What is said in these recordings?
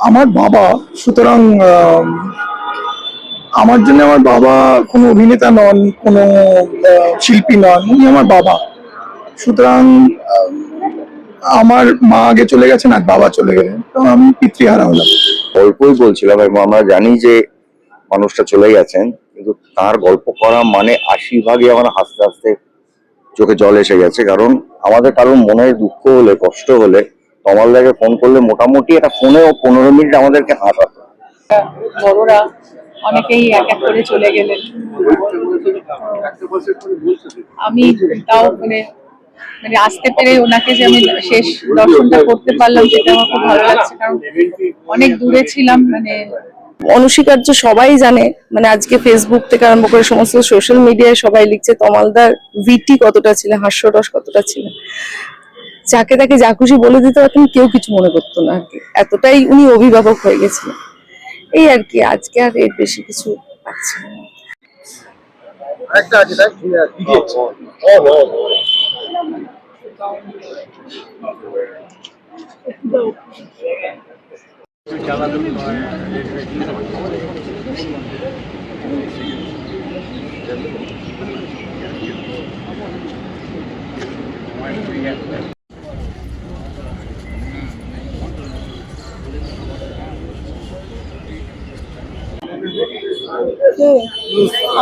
আমার বাবা, সুতরাং আমার জন্য আমার বাবা কোনো অভিনেতা নন, কোনো শিল্পী নন, উনি আমার বাবা। সুতরাং আমার মা আগে চলে গেছেন আর বাবা চলে গেলেন, তো আমি পিতৃহারা হলাম। গল্পই বলছিলাম এবং আমরা জানি যে মানুষটা চলেই গেছেন, কিন্তু তার গল্প করা মানে 80 ভাগই আমার হাসতে হাসতে চোখে জল এসে গেছে। কারণ আমাদের কারোর মনে দুঃখ হলে, কষ্ট হলে তমালদাকে ফোন করলে মোটামুটি একটা ফোনেও 15 মিনিট আমাদেরকে হাসাতো। বড়রা অনেকেই এক এক করে চলে গেলেন। আমি তাও মানে মানে আসতে পেরে ওনাকে যে আমি শেষ দর্শনটা করতে পারলাম, সেটা আমার খুব ভালো লাগছে। কারণ অনেক দূরে ছিলাম, মানে অনস্বীকার্য সবাই জানে। মানে আজকে ফেসবুক থেকে আরম্ভ করে সমস্ত সোশ্যাল মিডিয়ায় সবাই লিখছে তমালদার ভিটি কতটা ছিল, হাস্যরস কতটা ছিল। যাকে তাকে যা খুশি বলে দিতে পারতেন, কেউ কিছু মনে করতো না আর কি। এতটাই উনি অভিভাবক হয়ে গেছিলেন, এই আর কি। আজকে আর এর বেশি কিছু পাচ্ছি না।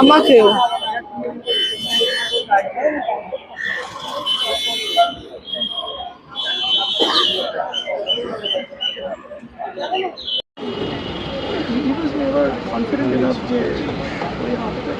আমাকেও কনফিডেন্ট এনাফ যে ওই হাতটা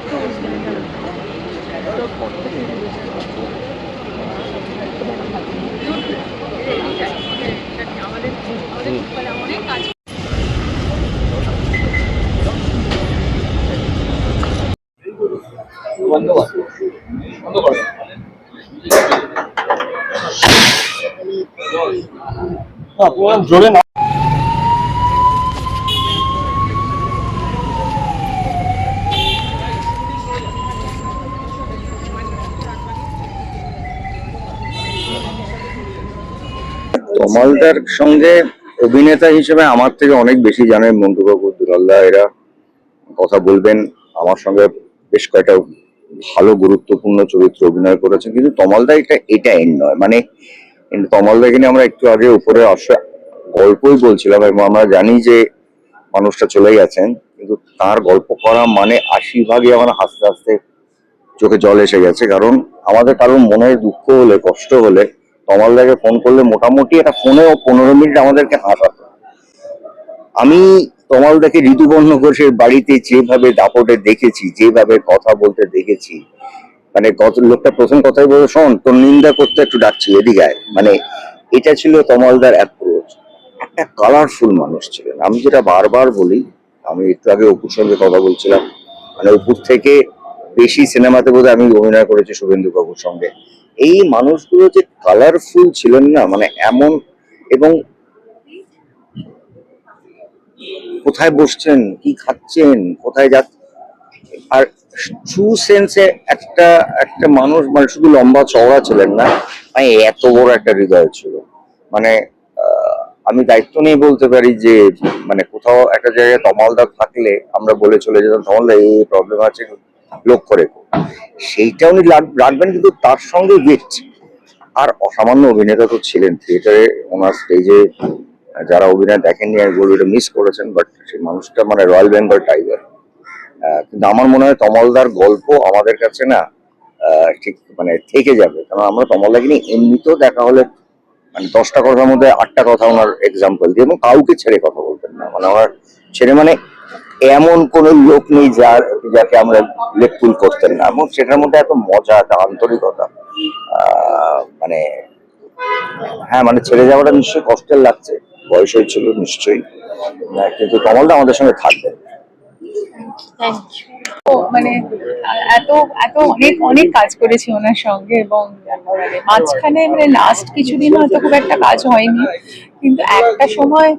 জোরে না। তমালদার সঙ্গে অভিনেতা হিসেবে আমার থেকে অনেক বেশি জানেন মন্টু বাবু, দুলালদা, এরা কথা বলবেন। আমার সঙ্গে বেশ কয়েকটা ভালো গুরুত্বপূর্ণ চরিত্র অভিনয় করেছেন, কিন্তু তমালদা এটা এন্ড নয়। মানে তমালদাকে নিয়ে আমরা একটু আগে উপরে গল্পই বলছিলাম এবং আমরা জানি যে মানুষটা চলে গেছেন, কিন্তু তার গল্প করা মানে 80 ভাগই আমার হাসতে হাসতে চোখে জল এসে গেছে। কারণ আমাদের কারোর মনে দুঃখ হলে, কষ্ট হলে তমালদাকে ফোন করলে মোটামুটি একটা ফোনেও 15 মিনিট আমাদেরকে হাসাতো। আমি তমালদাকে ঋতুপর্ণ ঘোষের বাড়িতে যেভাবে দাপটে দেখেছি, যেভাবে কথা বলতে দেখেছি, মানে লোকটা প্রথম কথাই বলে, শোন তোর নিন্দা করতে একটু ডাকছি, এদিকে আয়। মানে এটা ছিল তমালদার অ্যাপ্রোচ। একটা কালারফুল মানুষ ছিলেন। আমি যেটা বারবার বলি, আমি একটু আগে অপুর সঙ্গে কথা বলছিলাম, মানে অপুর থেকে বেশি সিনেমাতে বোধহয় আমি অভিনয় করেছি শুভেন্দু বাবুর সঙ্গে। এই মানুষগুলো যে কালারফুল ছিলেন না, মানে এমন। এবং কোথায় বসছেন, কি খাচ্ছেন, কোথায় যাচ্ছেন, আর ট্রু সেন্সে একটা একটা মানুষ, মানে শুধু লম্বা চওড়া ছিলেন না, মানে এত বড় একটা হৃদয় ছিল। মানে আমি দায়িত্ব নিয়ে বলতে পারি যে মানে কোথাও একটা জায়গায় তমালদা থাকলে আমরা বলে চলে যেতাম, তমালদা এই প্রবলেম আছে, লক্ষ্য রেখো। সেইটা উনি রাখবেন, কিন্তু তার সঙ্গে গিফট। আর অসামান্য অভিনেতা তো ছিলেন থিয়েটারে। ওনার স্টেজে যারা অভিনয় দেখেননি আমি বলবো এটা মিস করেছেন, বাট সেই মানুষটা মানে রয়্যাল বেঙ্গল টাইগার। কিন্তু আমার মনে হয় তমালদার গল্প আমাদের কাছে না ঠিক মানে থেকে যাবে। কারণ আমরা তমালদাকে নিয়ে এমনিতেও দেখা হলে মানে 10টা কথার মধ্যে 8টা কথা ওনার এক্সাম্পল দিয়ে, এবং কাউকে ছেড়ে কথা বলতেন না। মানে আমার ছেড়ে মানে এমন কোন লোক নেই যাকে আমরা লেকপুল করতেন না, এবং সেটার মধ্যে এত মজা, এত আন্তরিকতা। মানে হ্যাঁ, মানে ছেড়ে যাওয়াটা নিশ্চয়ই কষ্টের লাগছে, বয়স হয়েছিল নিশ্চয়ই, কিন্তু তমালদা আমাদের সঙ্গে থাকবেন। মানে এত এত অনেক অনেক কাজ করেছি ওনার সঙ্গে, এবং মাঝখানে মানে লাস্ট কিছুদিন হয়তো খুব একটা কাজ হয়নি, কিন্তু একটা সময়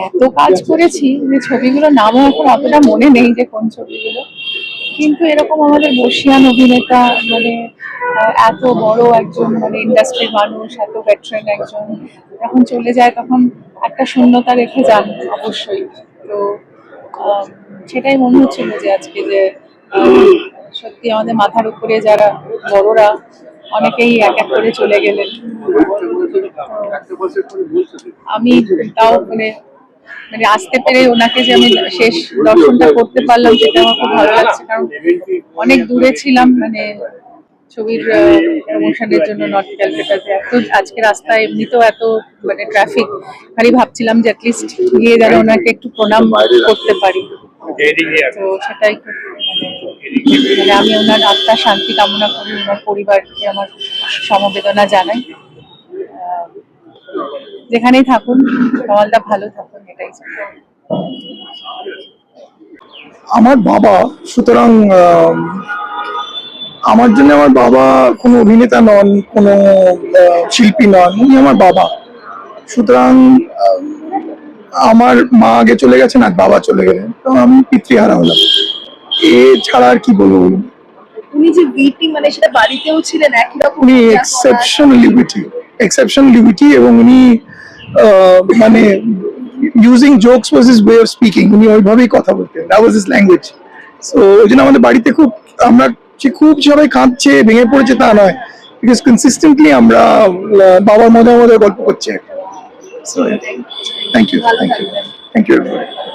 এত কাজ করেছি যে ছবিগুলোর নামও এখন অতটা মনে নেই যে কোন ছবিগুলো। কিন্তু এরকম আমাদের বর্ষিয়ান অভিনেতা মানে এত বড় একজন মানে ইন্ডাস্ট্রির মানুষ, এত ভেটারেন একজন যখন চলে যায় তখন একটা শূন্যতা রেখে যান অবশ্যই। তো সেটাই মনে হচ্ছিল যে আজকে যে সত্যি আমাদের মাথার উপরে যারা বড়রা অনেকেই এক এক করে চলে গেলেন। আমি তাও মানে মানে আসতে পেরে ওনাকে যে আমি শেষ দর্শনটা করতে পারলাম সেটা আমার খুব ভালো লাগছে, কারণ অনেক দূরে ছিলাম মানে ছবির প্রমোশনের জন্য নর্থ ক্যালকাটাতে। এত আজকে রাস্তায় এমনিতেও এত মানে ট্রাফিক, খালি ভাবছিলাম যে অ্যাটলিস্ট গিয়ে যেন ওনাকে একটু প্রণাম করতে পারি। তো সেটাই খুব মানে আমি ওনার আত্মার শান্তি কামনা করি, ওনার পরিবারকে আমার সমবেদনা জানাই। যেখানেই থাকুন সমাজটা ভালো থাকুন, এটাই চাই। আমার বাবা, সুতরাং আমার জন্য আমার বাবা কোনো অভিনেতা নন, কোনো শিল্পী নন, উনি আমার বাবা। সুতরাং আমার মা আগে চলে গেছেন আর বাবা চলে গেলেন, তো আমি পিতৃহারা হলাম। ছাড়া আর কি বলবো বলুন। উনি যে ভিটি মানে সেটা বাড়িতেও ছিলেন একই রকম, উনি এক্সেপশনালি উইটি এবং উনি মানে using jokes was his way of speaking. উনি ওইভাবেই কথা বলতেন, that was his language. So ওই জন্য আমাদের বাড়িতে খুব আমরা যে খুব সবাই কাঁদছে ভেঙে পড়েছে তা নয়, বিকজ কনসিস্টেন্টলি আমরা বাবার মজার মজার গল্প করছি। So thank you thank you.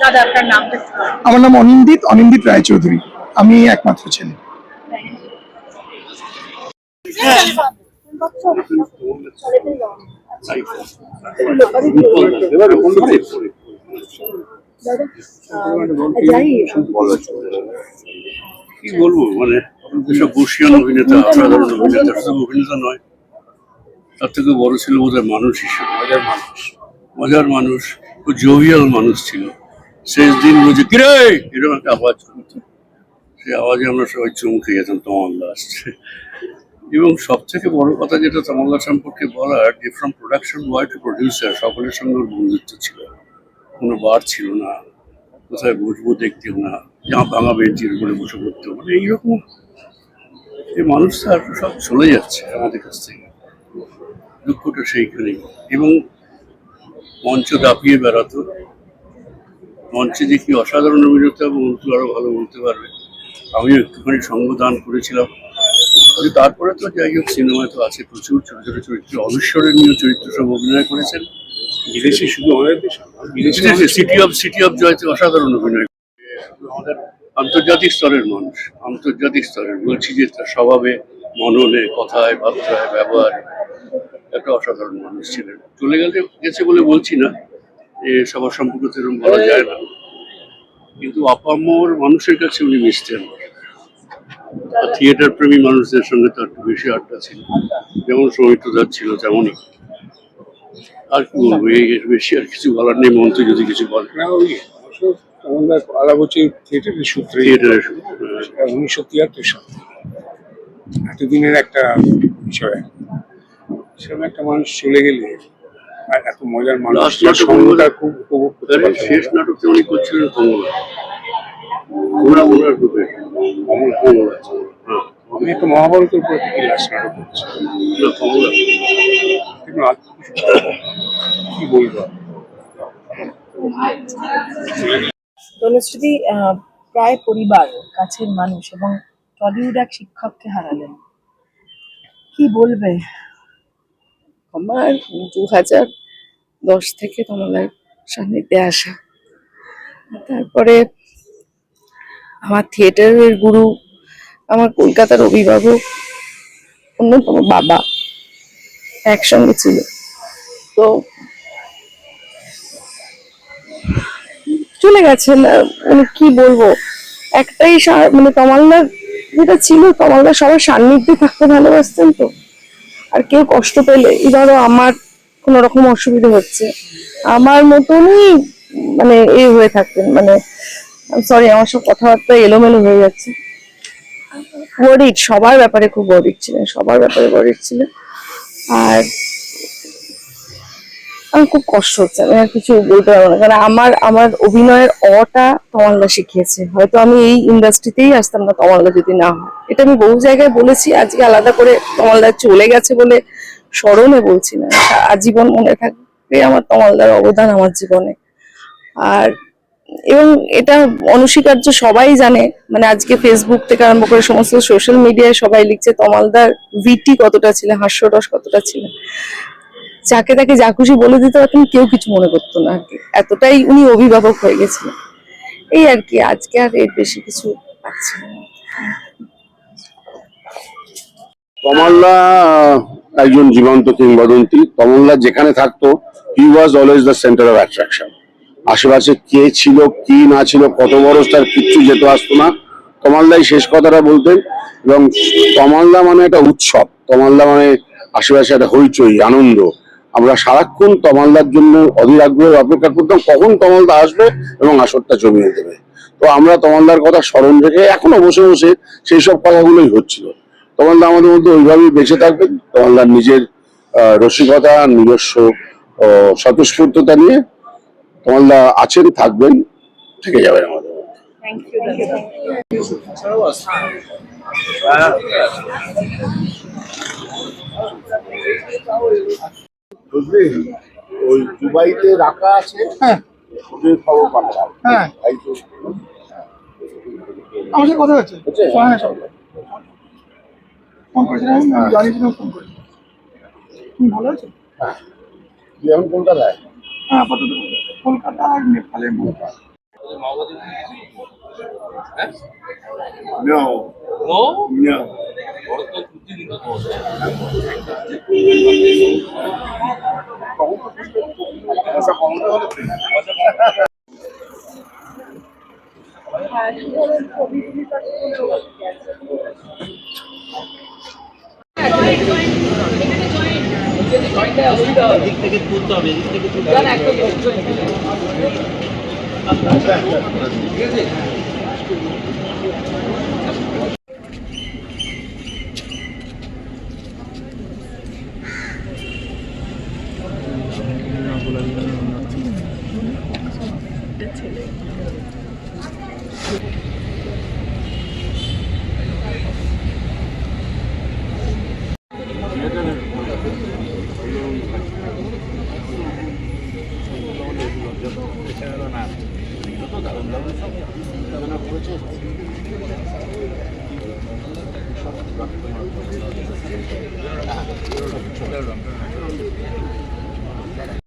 দাদা আপনার নামটা? আমার নাম অনিন্দিত রায়চৌধুরী, আমি একমাত্র ছেলে। কি বলবো, মানে যেসব বর্ষিয়ান অভিনেতা, সাধারণ অভিনেতা, শুধু অভিনেতা নয়, তার থেকে বড় ছিল বোধহয় মানুষ হিসেবে। মজার মানুষ, খুব জোভিয়াল মানুষ ছিল। শেষ দিন বুঝে কিরে এরকম একটা আওয়াজ করতো, সেই আওয়াজে আমরা সবাই চমকে যেতাম তমালদা আসছে। এবং সব থেকে বড় কথা যেটা তমালদা সম্পর্কে বলার, যে from production boy to producer সকলের সঙ্গে ওর বন্ধুত্ব ছিল, কোনো বার ছিল না, কোথায় বসবো দেখতেও না, ভাঙা বেঞ্চির উপরে বসে পড়তেও, মানে এইরকম এই মানুষটা আর সব চলে যাচ্ছে আমাদের কাছ থেকে, দুঃখটা সেইখানেই। এবং মঞ্চ দাপিয়ে বেড়াতো, মঞ্চে যে কি অসাধারণ অভিনেতা, এবং অন্তু আরো ভালো বলতে পারবে। আমিও একটুখানি সঙ্গ দান করেছিলাম, কিন্তু তারপরে তো যাই হোক সিনেমায় তো আছে প্রচুর ছোট ছোট চরিত্র, অবিস্মরণীয় চরিত্র সব অভিনয় করেছেন। বিদেশি শুধু সিটি অফ জয়তে অসাধারণ অভিনয়। আমাদের আন্তর্জাতিক স্তরের মানুষ, আন্তর্জাতিক স্তরের বলছি যে তার স্বভাবে, মননে, কথায়, বার্তায়, ব্যবহারে একটা অসাধারণ মানুষ ছিলেন। চলে গেছে বলে বলছি না, সবার সম্পর্কে তো এরকম বলা যায় না, কিন্তু আপামর মানুষের কাছে উনি মিশতেন। থিয়েটার প্রেমী মানুষদের সঙ্গে তো একটু বেশি আড্ডা ছিল, যেমন সৌমিত্রদার ছিল তেমনই। আর কি বলবো, এই বেশি আর কিছু বলার নেই। মন্ত্রী যদি কিছু বলেন। আমাদের আলাপ হচ্ছে থিয়েটারের সূত্রে, 1973 সালে এতদিনের একটা বিষয়। সেরকম একটা মানুষ চলে গেলে আর এত মজার মানুষ সঙ্গটা খুব উপভোগ করতে পারে। শেষ নাটকটা উনি করছিলেন আমি একটা মহাভারতের উপর থেকে লাস্ট নাটক করছি, কি বলবো। তনুশ্রী প্রায় পরিবার, কাছের মানুষ এবং টলিউড এক শিক্ষককে হারালেন, কি বলবে? আমার 2010 থেকে কমলার সান্নিধ্যে আসা, তারপরে আমার থিয়েটারের গুরু, আমার কলকাতার অভিভাবক, অন্যতম বাবা একসঙ্গে ছিল। তো চলে গেছেন, মানে কি বলবো, একটাই মানে তমালদার যেটা ছিল, তমালদার সবার সান্নিধ্যে থাকতে ভালোবাসতেন। তো আর কেউ কষ্ট পেলে, ধরো আমার কোন রকম অসুবিধা হচ্ছে, আমার মতনই মানে হয়ে থাকতেন। মানে সরি, আমার সব কথাবার্তা এলোমেলো হয়ে যাচ্ছে। ওয়ারিড, সবার ব্যাপারে খুব ওয়ারিড ছিলেন, সবার ব্যাপারে ওয়ারিড ছিলেন। আর আমার খুব কষ্ট হচ্ছে, আমি আর কিছু বলতে পারবো না, কারণ আমার আমার অভিনয়ের অটা তমালদা শিখিয়েছে। হয়তো আমি এই ইন্ডাস্ট্রিতেই আসতাম না তমালদা যদি না হয়। এটা আমি বহু জায়গায় বলেছি, আজকে আলাদা করে তমালদা চলে গেছে বলে স্মরণে বলছি না, আজীবন মনে থাকবে আমার তমালদার অবদান আমার জীবনে। আর এবং এটা অনস্বীকার্য, সবাই জানে, মানে আজকে ফেসবুক থেকে আরম্ভ করে সমস্ত সোশ্যাল মিডিয়ায় সবাই লিখছে তমালদার ভিটি কতটা ছিল, হাস্যরস কতটা ছিল। যাকে তাকে যা খুশি বলে দিতে পারতেন, কেউ কিছু মনে করতো না আর কি, এতটাই উনি অভিভাবক হয়ে গেছিলেন। এই আর কি, আজকে আর এর বেশি কিছু পাচ্ছি না। তমালদা একজন জীবন্ত কিংবদন্তি। তমালদা যেখানে থাকতো, he was always the centre of attraction. আশেপাশে কে ছিল কি না ছিল, কত বড় তার কিচ্ছু যেত আসতো না, তমালদাই শেষ কথাটা বলতেন। এবং তমালদা মানে একটা উৎসব, তমালদা মানে আশেপাশে একটা হইচই আনন্দ। আমরা সারাক্ষণ তমালদার জন্য অধীর আগ্রহে অপেক্ষা করতাম কখন তমালদা আসবে এবং আসরটা জমিয়ে দেবে। তো আমরা তমালদার কথা স্মরণ রেখে এখনো বসে বসে সেই সব কথাগুলোই হচ্ছিল। তমালদা আমাদের মধ্যে ওইভাবেই বেঁচে থাকবেন। তমালদার নিজের রসিকতা, নিজস্ব স্বতঃস্ফূর্ততা নিয়ে তমালদা আছেন, থাকবেন, থেকে যাবেন আমাদের মধ্যে। বুঝলি, ওই দুবাইতে রাখা আছে, হ্যাঁ ওদের খবর পাঠাও। হ্যাঁ, তাই তো আমার সাথে কথা হচ্ছে, হচ্ছে? হ্যাঁ সব ফোন করেছিলাম, আমি জানিয়েছিলাম ফোন করে। তুমি ভালো আছো? হ্যাঁ, তুই এখন কলকাতায়? হ্যাঁ, আপাতত কলকাতা আর নেপালের মধ্যে। No. No.